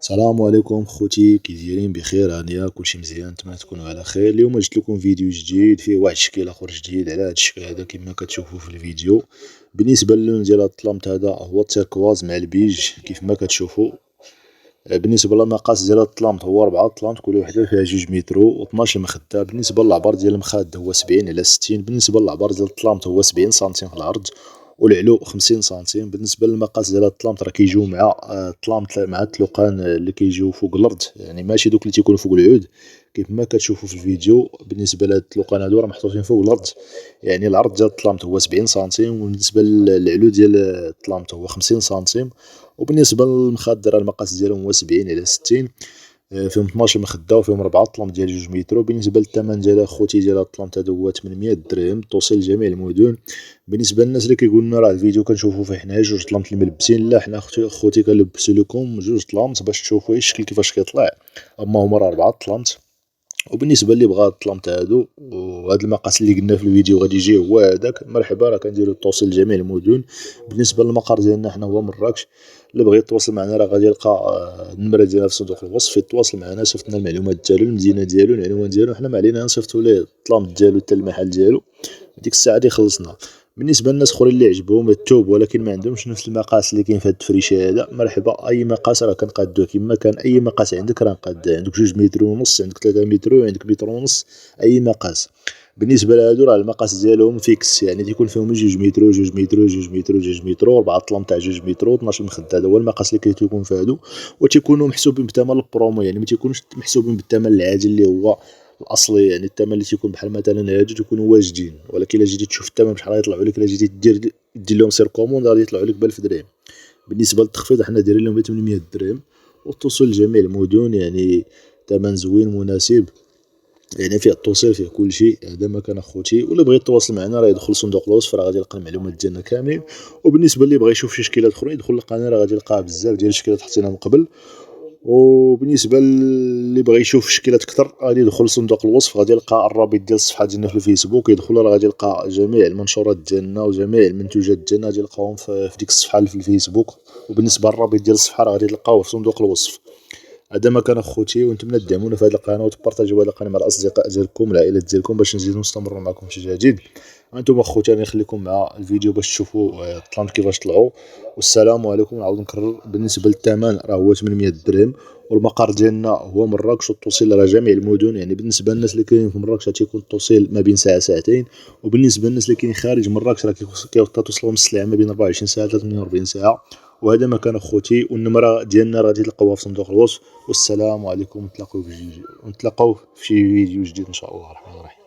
السلام عليكم خوتي، كي دايرين؟ بخير؟ هانيا كلشي مزيان؟ نتمنى تكونوا على خير. اليوم جبت لكم فيديو جديد فيه واحد الشكل اخر جديد على هذا الشكل هذا كما كتشوفوا في الفيديو. بالنسبه للون ديال هذا الطلمط هذا هو التيركواز مع البيج كيف ما كتشوفوا. بالنسبه للمقاس ديال هذا الطلمط هو 4 طلمط، كل وحده فيها 2 متر و12 مخده. بالنسبه للعبار ديال المخاد هو 70 على 60. بالنسبه للعبار ديال الطلمط هو 70 سنتيم في العرض والعلو 50 سنتيم. بالنسبه للمقاس ديال هاد الطلمط راه كيجيو مع الطلمط مع التلوقان اللي كيجيو فوق الارض، يعني ماشي دوك اللي تيكونوا فوق العود كيف ما كتشوفوا في الفيديو. بالنسبه لهاد التلوقان هادو راه محطوطين فوق الارض، يعني العرض ديال الطلمط هو 70 سنتيم وبالنسبه للعلو ديال الطلمط هو 50 سنتيم. وبالنسبه للمخاد راه المقاس ديالهم هو 70 على 60، فيهم 12 مخده وفيهم 4 طلمط ديال 2 متر. وبالنسبه للثمن ديال اخوتي ديال هاد الطلمط هذا هو 800 درهم، توصيل لجميع المدن. بالنسبه للناس اللي كيقولوا لنا راه الفيديو كنشوفوا فيه حنايا 2 طلمط اللي ملبسين، لا، حنا اخوتي كنلبسوا لكم 2 طلمط باش تشوفوا الشكل كيفاش كيطلع، اما هما راه 4 طلمط. وبالنسبه اللي بغا الطلمط هادو وهاد المقاس اللي قلنا في الفيديو غادي يجي هو هذاك، مرحبا، راه كنديروا التوصيل لجميع المدن. بالنسبه للمقر ديالنا حنا هو مراكش. اللي بغى يتواصل معنا راه غادي يلقى النمره ديالنا في صندوق الوصف، يتواصل معنا، صيفط لنا المعلومات ديالو، المدينه ديالو، العنوان ديالو، حنا ما علينا نصيفطوا ليه الطلمط ديالو حتى المحل ديالو. ديك الساعه دي خلصنا. بالنسبه للناس اخرين اللي عجبهم الثوب ولكن ما عندهمش نفس المقاس اللي كاين في هاد التفريشه هذا، مرحبا، اي مقاس راه كنقادوه كما كان. اي مقاس عندك راه نقاد، عندك 2 متر ونص، عندك 3 متر، عندك متر ونص، اي مقاس. بالنسبه لهادو راه المقاس ديالهم فيكس، يعني تيكون فيهم 2 متر 2 متر 2 متر 2 متر و4 طلم تاع 2 متر و12 مخده. هذا هو المقاس اللي كيكون في هادو، وتيكونوا محسوبين بثمن البرومو، يعني ما تيكونوش محسوبين بالثمن العادي اللي هو الاصلي. يعني الثمن اللي تيكون بحال مثلا هادو تيكونوا واجدين، ولكن الا جيتي تشوف الثمن بشحال غيطلعوا لك، الا جيتي دير لهم سير كوموند غادي يطلعوا لك ب 1000 درهم. بالنسبه للتخفيض حنا دايرين لهم ب 800 درهم والتوصيل لجميع المدن، يعني ثمن زوين مناسب، يعني فيه التوصيل فيه كل شيء. هذا ما كان اخوتي، واللي بغى يتواصل معنا راه يدخل صندوق الوصف راه غادي يلقى المعلومات ديالنا كاملين. وبالنسبه اللي بغى يشوف شي شكيلات اخرين يدخل للقناه راه غادي يلقى بزاف ديال الشكيلات حطينا من قبل. وبالنسبه اللي بغى يشوف شكيلات اكثر غادي يدخل صندوق الوصف، غادي يلقى الرابط ديال الصفحه ديالنا في الفيسبوك، يدخل راه غادي يلقى جميع المنشورات ديالنا وجميع المنتوجات ديالنا غادي يلقاهم في ديك الصفحه اللي في الفيسبوك. وبالنسبه للرابط ديال الصفحه راه غادي تلقاوه في صندوق الوصف. هذا ما كان اخوتي، وانتم تدعمونا في هذه القناه وتبارطاجيو هذه القناه مع الاصدقاء ديالكم العائلات ديالكم باش نزيدو نستمروا معكم في شي جديد. انتم اخوتي راني نخليكم مع الفيديو باش تشوفوا الطلمط كيفاش طلعوا. والسلام عليكم. نعاود نكرر، بالنسبه للثمن راه هو 800 درهم، والمقر ديالنا هو مراكش، والتوصيل راه جميع المدن. يعني بالنسبه للناس اللي كاينين في مراكش تيكون التوصيل ما بين ساعه ساعتين، وبالنسبه للناس اللي كاينين خارج مراكش راه كيوصلوا نص ساعه، ما بين 24 ساعه حتى 48 ساعه. وهذا ما كان اخوتي، والنمره ديالنا راه غادي تلقاوها في صندوق الوصف. والسلام عليكم، نتلاقاو في شي فيديو جديد ان شاء الله الرحمن الرحيم.